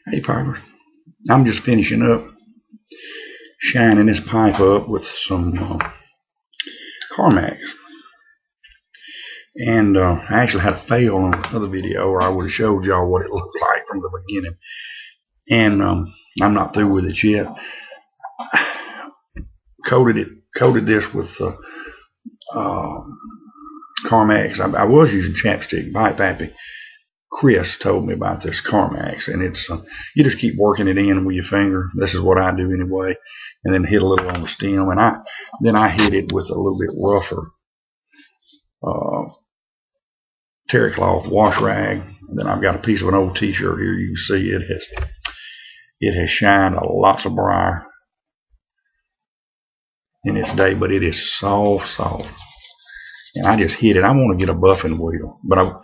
Hey, Piper. I'm just finishing up shining this pipe up with some Carmax. And I actually had a fail on another video, or I would have showed y'all what it looked like from the beginning. And I'm not through with it yet. Coated this with Carmax. I was using chapstick. Pipe Pappy Chris told me about this Carmax, and it's you just keep working it in with your finger. This is what I do anyway, and then hit a little on the stem, and then I hit it with a little bit rougher terry cloth wash rag. And then I've got a piece of an old t-shirt here. You can see it has shined lots of briar in its day, but it is soft, and I just hit it. I want to get a buffing wheel, but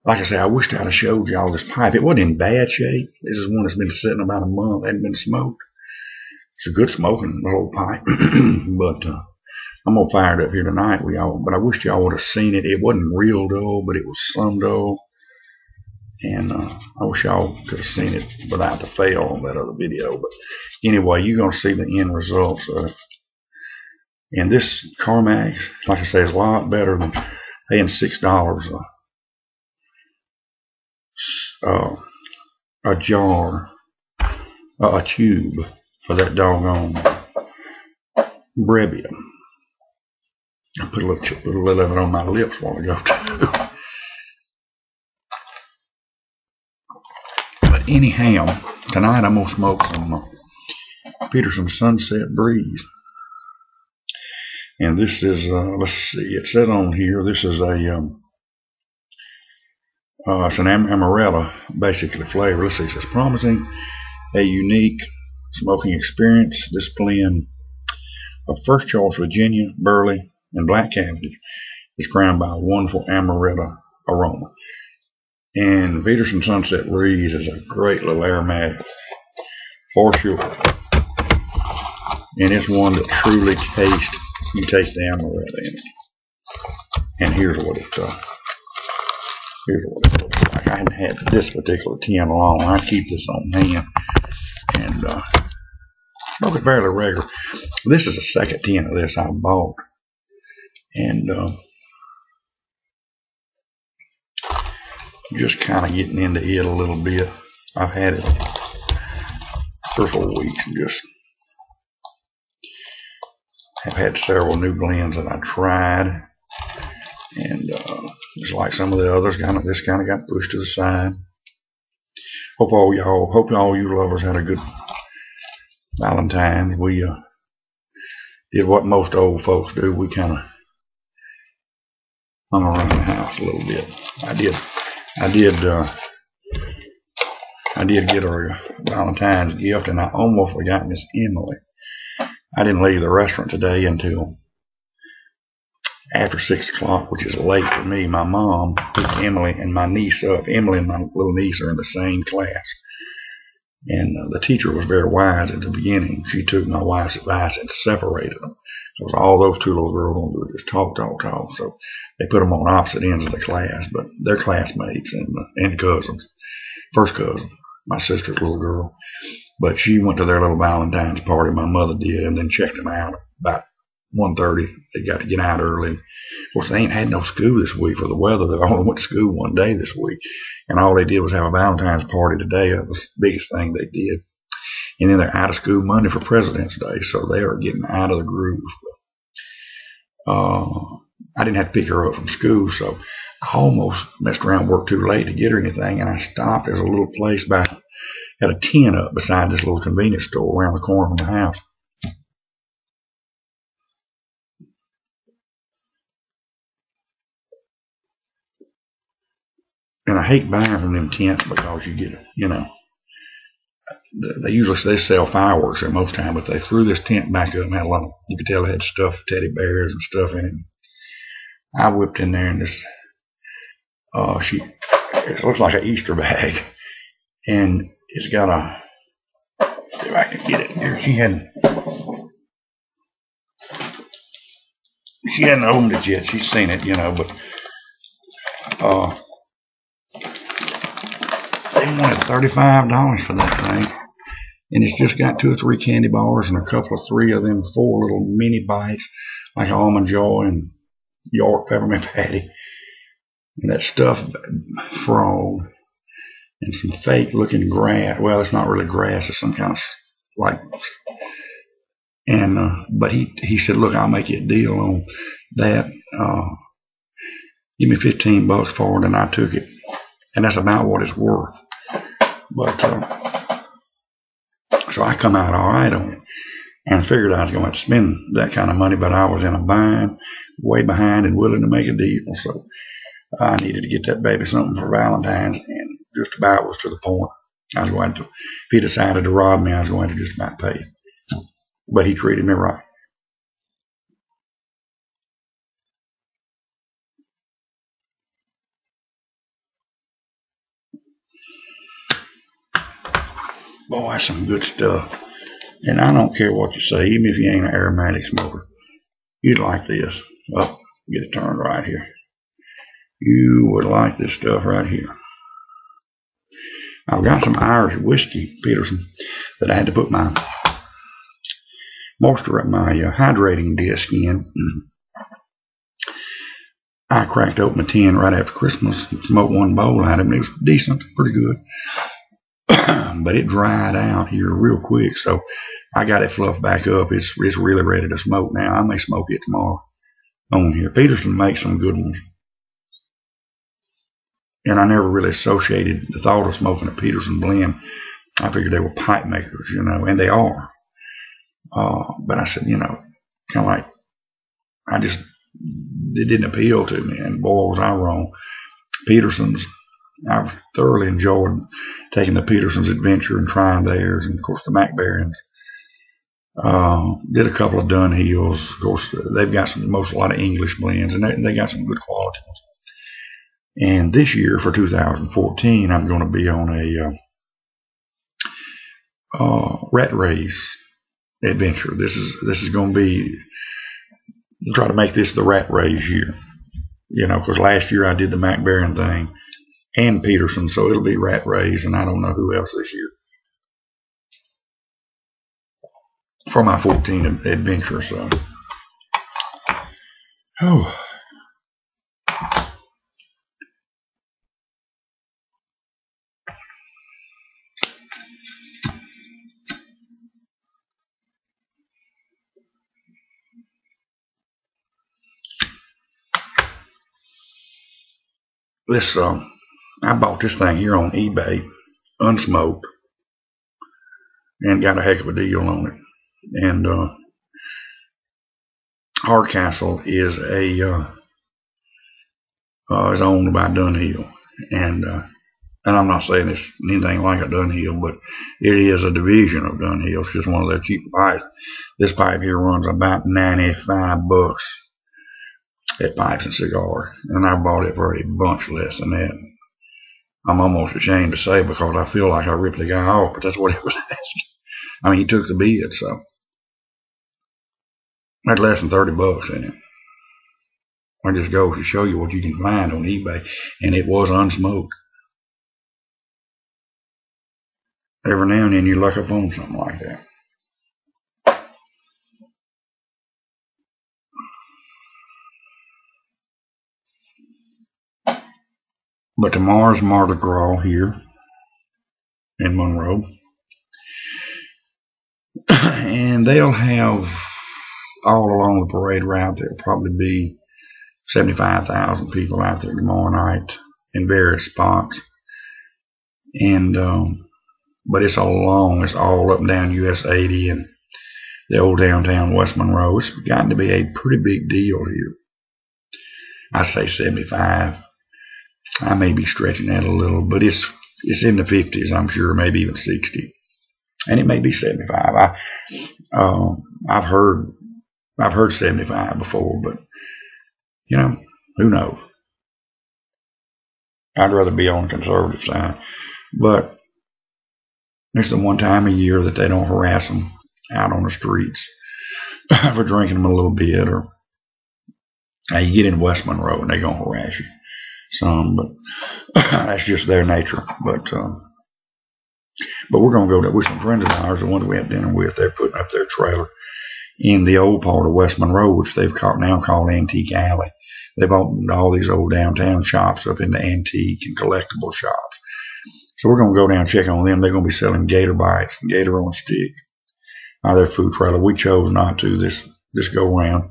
like I say, I wished I'd have showed y'all this pipe. It wasn't in bad shape. This is one that's been sitting about a month, hadn't been smoked. It's a good smoking little pipe, but I'm gonna fire it up here tonight with y'all. But I wish y'all would have seen it. It wasn't real dull, but it was some dull, and I wish y'all could have seen it without the fail on that other video. But anyway, you're gonna see the end results of it. And this Carmax, like I say, is a lot better than paying $6 a jar, a tube for that doggone Brevia. I put a little of it on my lips while ago too. But anyhow, tonight I'm gonna smoke some Peterson Sunset Breeze. And this is, let's see, it says on here, this is it's an amaretto, basically flavor. Let's see, it says promising a unique smoking experience. This blend of first choice Virginia, burley, and black cavendish is crowned by a wonderful amaretto aroma. And Peterson Sunset Breeze is a great little aromatic, for sure. And it's one that truly tastes. You taste the amaretto in it. And here's what it looks like. I hadn't had this particular tin long. I keep this on hand and smoke it fairly regular. This is the second tin of this I bought, and just kind of getting into it a little bit. I've had it 3 or 4 weeks and just have had several new blends that I tried, and just like some of the others, this kind of got pushed to the side. Hope all you lovers had a good Valentine's. We did what most old folks do. We kind of hung around the house a little bit. I did get her a Valentine's gift, and I almost forgot Miss Emily. I didn't leave the restaurant today until after 6 o'clock, which is late for me. My mom picked Emily and my niece up. Emily and my little niece are in the same class. And the teacher was very wise at the beginning. She took my wife's advice and separated them. Because all those 2 little girls wanted to do just talk. So they put them on opposite ends of the class. But they're classmates and cousins. First cousin, my sister's little girl. But she went to their little Valentine's party, my mother did, and then checked them out about 1:30. They got to get out early. Of course, they ain't had no school this week for the weather. They only went to school 1 day this week. And all they did was have a Valentine's party today. That was the biggest thing they did. And then they're out of school Monday for President's Day, so they are getting out of the groove. I didn't have to pick her up from school, so I almost messed around, worked too late to get her anything, and I stopped. There's a little place had a 10 up beside this little convenience store around the corner from the house. And I hate buying from them tents because you get, they sell fireworks there most time, but they threw this tent back up and had a lot of, you could tell it had stuffed teddy bears and stuff in it. I whipped in there and this, it looks like an Easter bag, and it's got a, if I can get it here, she hadn't opened it yet. She's seen it, but They wanted $35 for that thing. And it's just got 2 or 3 candy bars and a couple of 3 of them 4 little mini bites, like Almond Joy and York Peppermint Patty. And that stuffed frog. And some fake looking grass. Well, it's not really grass. It's some kind of like. And but he said, look, I'll make you a deal on that. Give me $15 for it, and I took it. And that's about what it's worth. But so I come out all right on it, and figured I was going to have to spend that kind of money. But I was in a bind, way behind, and willing to make a deal. So I needed to get that baby something for Valentine's, and just about was to the point. I was going to, if he decided to rob me, I was going to just about pay it. But he treated me right. Boy, that's some good stuff. And I don't care what you say, even if you ain't an aromatic smoker, you'd like this. Oh, get it turned right here. You would like this stuff right here. I've got some Irish whiskey, Peterson, that I had to put my hydrating disc in. I cracked open a tin right after Christmas and smoked 1 bowl out of it. It was decent, pretty good. But it dried out here real quick, so I got it fluffed back up. It's really ready to smoke now. I may smoke it tomorrow on here. Peterson makes some good ones. And I never really associated the thought of smoking a Peterson blend. I figured they were pipe makers, you know, and they are. But I said, you know, kind of like, it didn't appeal to me, and boy, was I wrong. Peterson's, I've thoroughly enjoyed taking the Peterson's adventure and trying theirs, and of course the MacBarians. Did a couple of Dunhills. Of course, they've got a lot of English blends, and they got some good quality ones. And this year, for 2014, I'm going to be on a rat race adventure. This is going to be, try to make this the rat race year. You know, because last year I did the MacBarian thing and Peterson, so it'll be rat race, and I don't know who else this year for my 14 adventure. So, oh. This I bought this thing here on eBay, unsmoked, and got a heck of a deal on it. And Hardcastle is is owned by Dunhill, and I'm not saying it's anything like a Dunhill, but it is a division of Dunhill. It's just one of their cheaper pipes. This pipe here runs about $95 at Pipes and Cigar, and I bought it for a bunch less than that. I'm almost ashamed to say, because I feel like I ripped the guy off, but that's what he was asking. I mean, he took the bid, so that's less than $30 in it. I just goes to show you what you can find on eBay, and it was unsmoked. Every now and then you luck up on something like that. But tomorrow's Mardi Gras here in Monroe. And they'll have, all along the parade route, there'll probably be 75,000 people out there tomorrow night in various spots. And but it's all up and down US 80 and the old downtown West Monroe. It's gotten to be a pretty big deal here. I say 75. I may be stretching that a little, but it's in the 50s, I'm sure, maybe even 60, and it may be 75. I've heard 75 before, but you know, who knows? I'd rather be on the conservative side, but it's the one time a year that they don't harass them out on the streets for drinking them a little bit, or you get in West Monroe and they're gonna harass you some, but that's just their nature. But But we're going to go with some friends of ours, the ones we had dinner with. They're putting up their trailer in the old part of West Monroe, which they've now called Antique Alley. They've opened all these old downtown shops up into antique and collectible shops. So we're going to go down and check on them. They're going to be selling gator bites and gator on a stick out of their food trailer. We chose not to this go around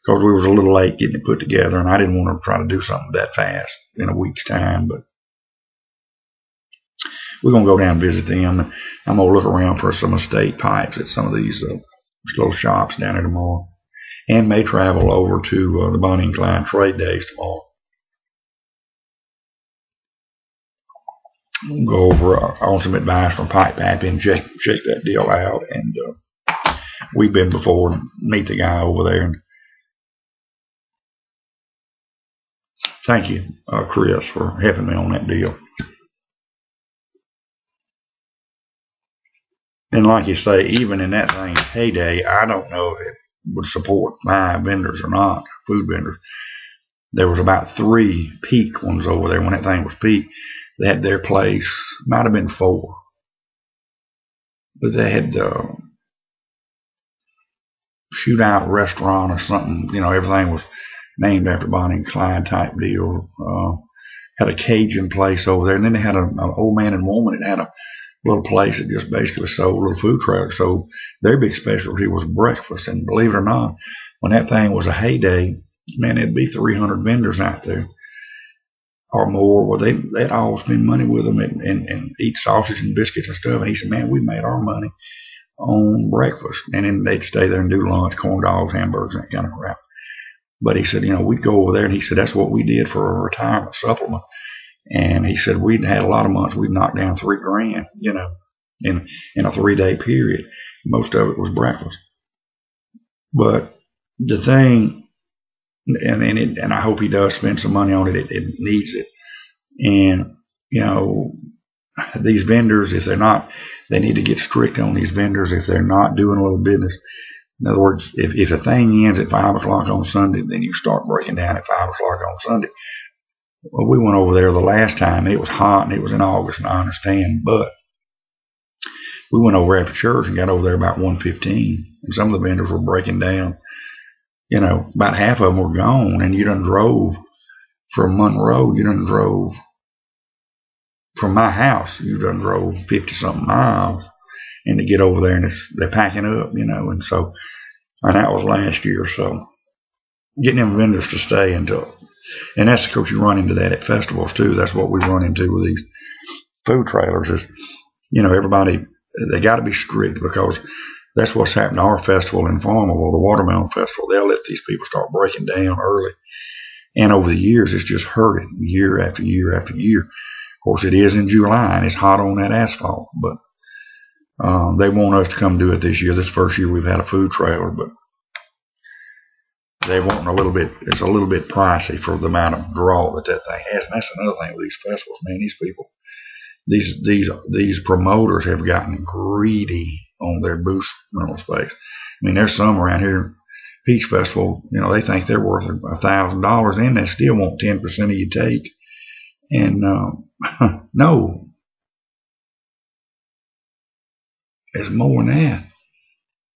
because we was a little late getting it put together, and I didn't want to try to do something that fast in a week's time. But we're going to go down and visit them, and I'm going to look around for some estate pipes at some of these little shops down there tomorrow, and may travel over to the Bonnie and Clyde trade days tomorrow. We'll go over on some advice from Pipe Pappy and check that deal out. And we've been before and meet the guy over there. And thank you, Chris, for helping me on that deal. And like you say, even in that thing's heyday, I don't know if it would support my vendors or not, food vendors. There was about 3 peak ones over there when that thing was peak. They had their place, might have been 4. But they had Shootout Restaurant or something. You know, everything was named after Bonnie and Clyde type deal. Had a Cajun place over there. And then they had an old man and woman that had a little place that just basically sold little food trucks. So their big specialty was breakfast. And believe it or not, when that thing was a heyday, man, there'd be 300 vendors out there or more. Well, they'd all spend money with them and eat sausage and biscuits and stuff. And he said, man, we made our money on breakfast. And then they'd stay there and do lunch, corn dogs, hamburgers, that kind of crap. But he said, you know, we'd go over there, and he said that's what we did for a retirement supplement. And he said we'd had a lot of months we'd knocked down $3,000, you know, in a 3-day period. Most of it was breakfast. But the thing, and I hope he does spend some money on it. It needs it. And you know, these vendors, if they're not, they need to get strict on these vendors if they're not doing a little business. In other words, if a thing ends at 5 o'clock on Sunday, then you start breaking down at 5 o'clock on Sunday. Well, we went over there the last time, and it was hot, and it was in August, and I understand, but we went over after church and got over there about 1:15, and some of the vendors were breaking down. You know, about half of them were gone, and you done drove from Monroe, you done drove from my house, you done drove 50-something miles, and to get over there, and they're packing up, you know, and that was last year, so getting them vendors to stay until, and that's, of course, you run into that at festivals too. That's what we run into with these food trailers is, you know, everybody, they got to be strict because that's what's happened to our festival in Farmerville, the Watermelon Festival. They'll let these people start breaking down early. And over the years, it's just hurt it year after year after year. Of course, it is in July, and it's hot on that asphalt, but they want us to come do it this year. This first year we've had a food trailer, but they want a little bit, it's a little bit pricey for the amount of draw that thing has. And that's another thing with these festivals, man. These people, these promoters have gotten greedy on their booth rental space. I mean, there's some around here, Peach Festival, you know, they think they're worth $1,000, and they still want 10% of your take. And no, it's more than that.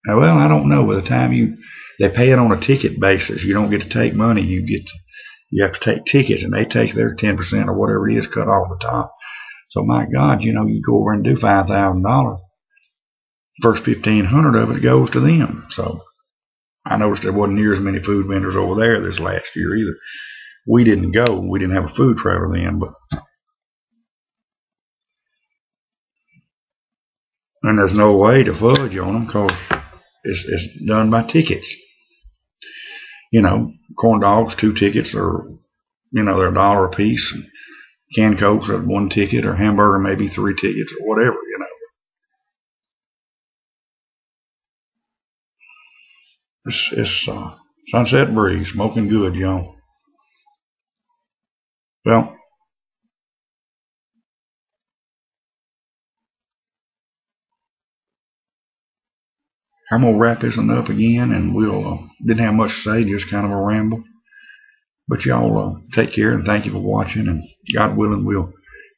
Now, well, I don't know. By the time they pay it on a ticket basis, you don't get to take money. You have to take tickets, and they take their 10% or whatever it is, cut off the top. So my God, you know, you go over and do $5,000. First 1,500 of it goes to them. So I noticed there wasn't near as many food vendors over there this last year either. We didn't go. We didn't have a food trailer then, but and there's no way to fudge on them because it's done by tickets. You know, corn dogs, 2 tickets, or you know, they're $1 a piece. And canned Cokes at 1 ticket, or hamburger maybe 3 tickets, or whatever. You know, it's Sunset Breeze, smoking good, y'all. Well, I'm going to wrap this one up again, and we'll, didn't have much to say, just kind of a ramble. But y'all take care, and thank you for watching, and God willing, we'll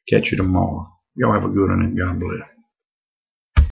catch you tomorrow. Y'all have a good one, and God bless.